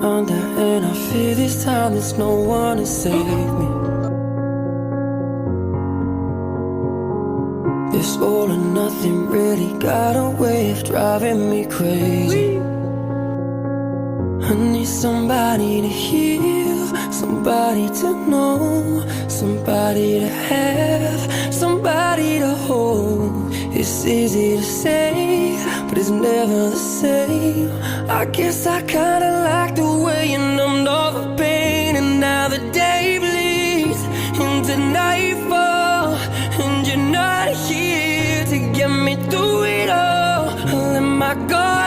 under, and I fear this time there's no one to save me. This all or nothing really got a way of driving me crazy. I need somebody to heal, somebody to know, somebody to have, somebody to hold. It's easy to say, but it's never the same. I guess I kinda like the way you numbed all the pain, and now the day bleeds into nightfall, and you're not here to get me through it all. I let my guard